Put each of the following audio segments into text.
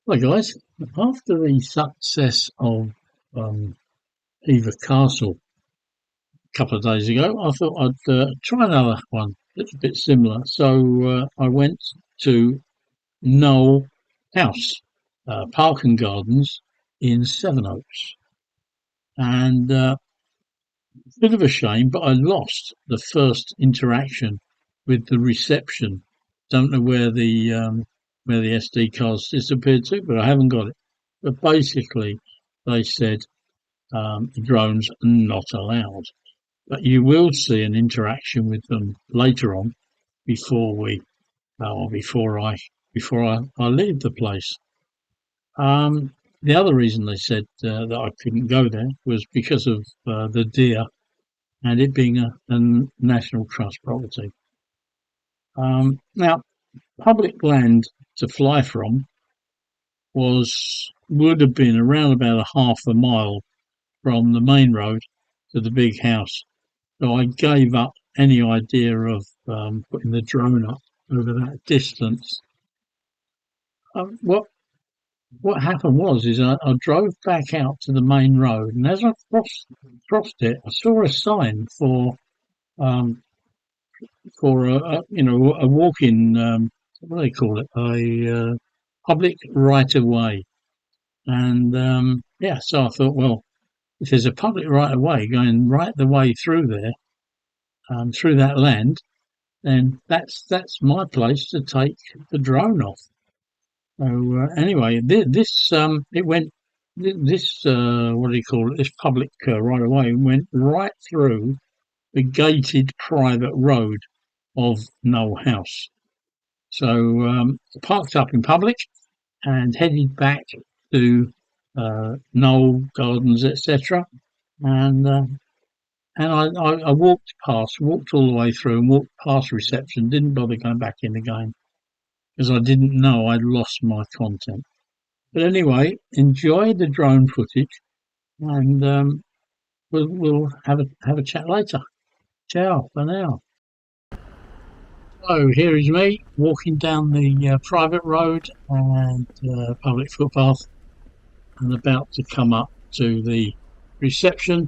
Hi guys, after the success of um, Hever Castle a couple of days ago, I thought I'd try another one that's a bit similar. So I went to Knole House, Park and Gardens in Sevenoaks, and bit of a shame, but I lost the first interaction with the reception. Don't know where the SD cards disappeared to, but I haven't got it. But basically, they said drones are not allowed. But you will see an interaction with them later on before we or before I leave the place. The other reason they said that I couldn't go there was because of the deer and it being a national trust property. Now, public land to fly from would have been around about a half a mile from the main road to the big house. So I gave up any idea of putting the drone up over that distance. What happened was I drove back out to the main road, and as I crossed it, I saw a sign um, for a walking what do they call it, a public right of way. And yeah, so I thought, well, if there's a public right of way going right the way through there, through that land, then that's my place to take the drone off. So anyway, this it went this what do you call it? This public right of way went right through the gated private road of Knole House. So parked up in public and headed back to Knole Gardens, etc. And I walked all the way through, and walked past reception. Didn't bother going back in again because I didn't know I'd lost my content. But anyway, enjoy the drone footage, and we'll have a chat later. Ciao for now. So here is me walking down the private road and public footpath, and about to come up to the reception.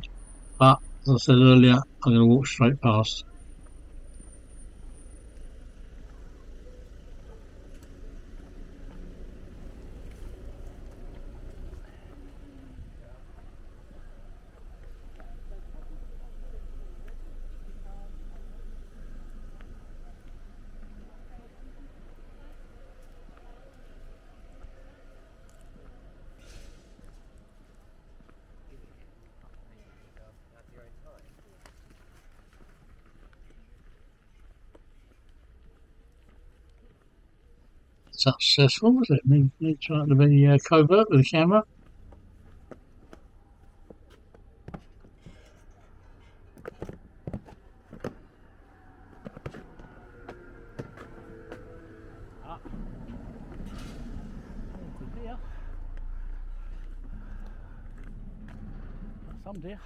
But as I said earlier, I'm going to walk straight past. Successful, was it? Me trying to be covert with the camera. Some deer.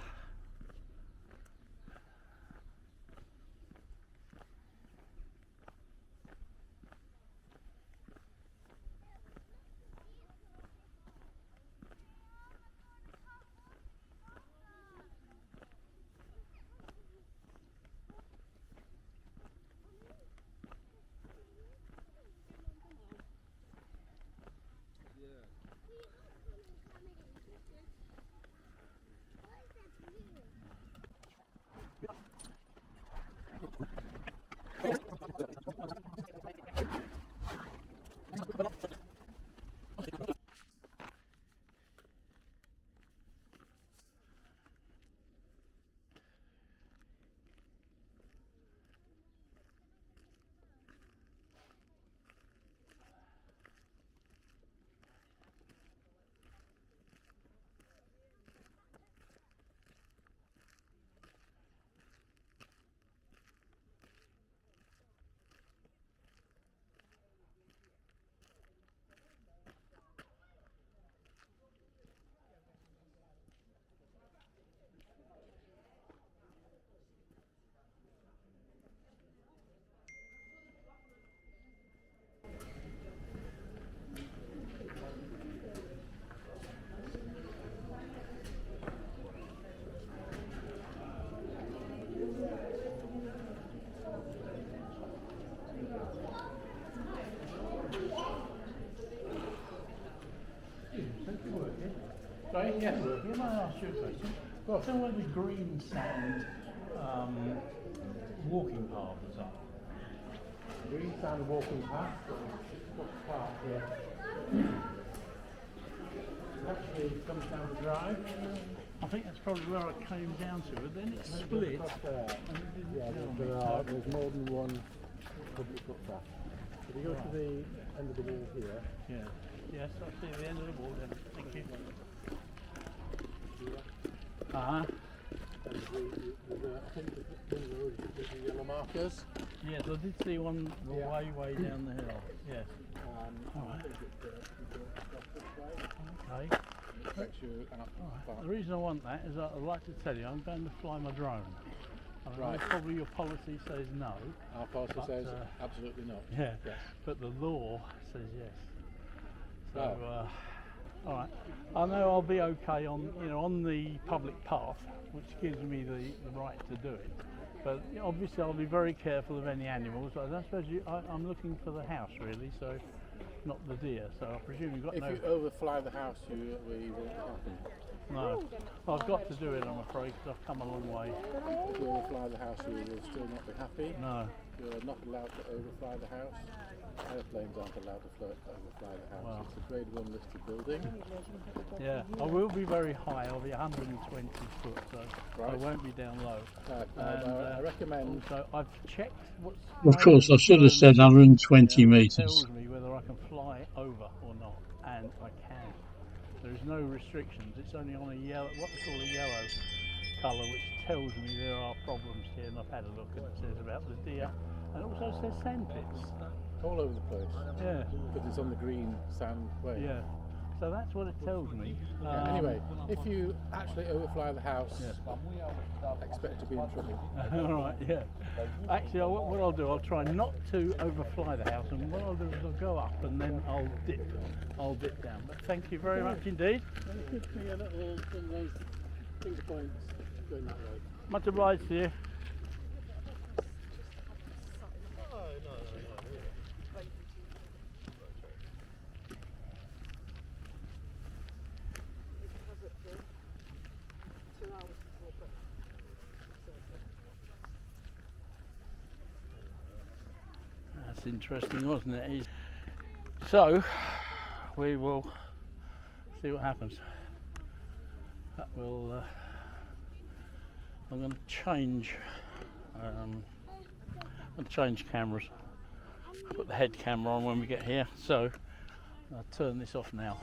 Sorry? Yes. You might ask you a question. Well, tell where the green sand walking paths are. Green sand walking path. What's the path here? Actually comes down the drive. I think that's probably where I came down to, but then it split. Yeah, there's more than one public footpath. If you go to the end of the wall here. Yeah. Yes, I see the end of the wall then. Thank you. Uh-huh. And I think there's the yellow markers. Yes, I did see one way down the hill. Yes. Alright. Okay. Right. The reason I want that is I'd like to tell you I'm going to fly my drone. I know probably your policy says no. Our policy says absolutely not. Yeah. Yes. But the law says yes. So, all right. I know I'll be okay on the public path, which gives me the right to do it. But obviously I'll be very careful of any animals. I don't suppose I'm looking for the house really, so not the deer. So I presume you've got if you overfly the house, we won't happen. No, I've got to do it, I'm afraid, because I've come a long way. If you overfly the house, you will still not be happy. No. You're not allowed to overfly the house. Airplanes aren't allowed to overfly the house. Wow. It's a grade 1 listed building. Yeah, I will be very high. I'll be 120 foot, so I won't be down low. I recommend. So I've checked what's. Of course, I should have said 120 metres. Tells me whether I can fly over or not, and I can. There is no restrictions. It's only on a yellow, what they call a yellow colour, which tells me there are problems here. And I've had a look, and it says about the deer, and it also says sandpits. All over the place. Yeah. Because it's on the green sand way. Yeah. So that's what it tells me. Anyway, if you actually overfly the house, expect to be in trouble. All right, yeah. Actually, what I'll do, I'll try not to overfly the house, and what I'll do is I'll go up and then I'll dip down. But thank you very much indeed. It gives me a little finger points going that way. Much obliged to you. That's interesting, wasn't it? So, we will see what happens. That will. I'm going to change. I'll change cameras. Put the head camera on when we get here. So, I'll turn this off now.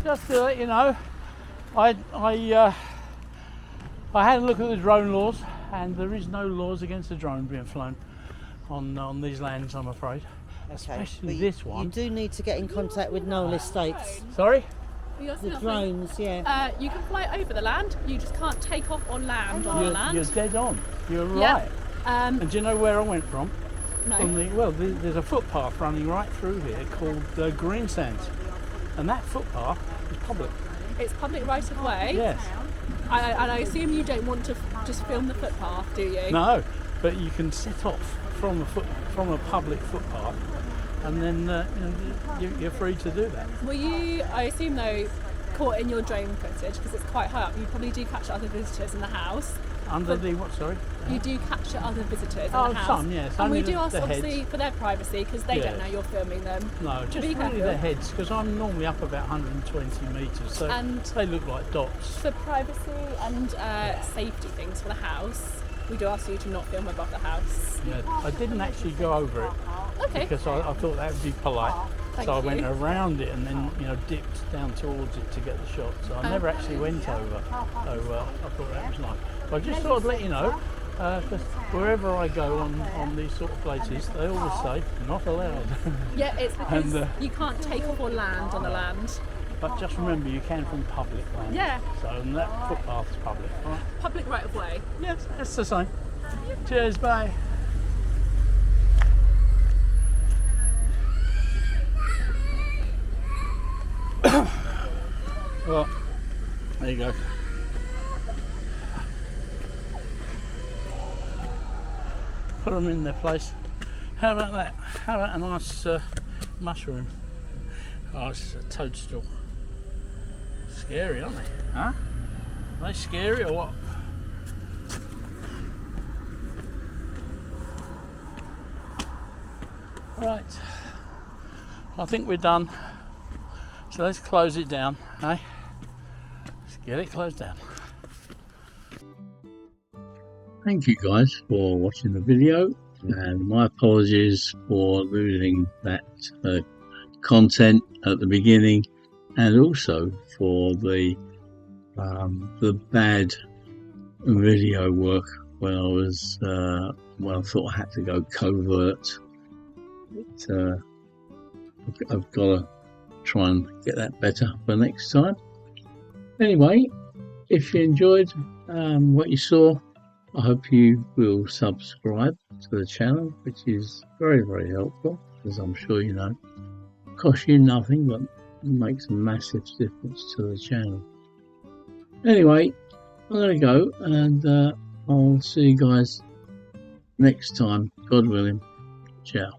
just to let you know, I had a look at the drone laws, and there is no laws against a drone being flown on these lands, I'm afraid. Okay. Especially this one. You do need to get in contact with Knole Estates. Sorry? The drones, yeah. You can fly over the land, you just can't take off or land on the land. You're dead on. You're Yeah. right. And do you know where I went from? No. There's a footpath running right through here called Green Sands, and that footpath is public. It's public right of way. Yes. And I assume you don't want to just film the footpath, do you? No, but you can set off from a public footpath, and then you're free to do that. Were you, I assume though, caught in your drone footage, because it's quite high up, you probably do capture other visitors in the house. Under the what? Sorry. You do capture other visitors in Oh, the house. some, yes. And Only we do ask, the obviously, heads. for their privacy, because they don't Yeah. know you're filming them. No, just Be really careful. the heads, because I'm normally up about 120 metres, so And they look like dots. for privacy and safety things for the house, we do ask you to not film above the house. Yeah, I didn't actually go over it Okay. because I thought that would be polite. Thank So I went you. around it and then dipped down towards it to get the shot. So I never actually went over. So I thought that was nice. But I just thought I'd let you know, because wherever I go on these sort of places, they always say not allowed. Yeah, it's because And, you can't take off or land on the land. But just remember, you can from public land. Yeah. So and that footpath's public. All right? Public right of way. Yes, that's the same. Cheers, bye. Well, there you go. Put them in their place. How about that? How about a nice mushroom? Oh, it's a toadstool. Scary, aren't they? Huh? Are they scary or what? Right, I think we're done. So let's close it down, eh? Let's get it closed down. Thank you guys for watching the video, and my apologies for losing that content at the beginning, and also for the bad video work when I thought I had to go covert. I've got to try and get that better for next time. Anyway, if you enjoyed what you saw, I hope you will subscribe to the channel, which is very, very helpful, as I'm sure you know. It costs you nothing, but makes a massive difference to the channel. Anyway, I'm going to go, and I'll see you guys next time, God willing. Ciao.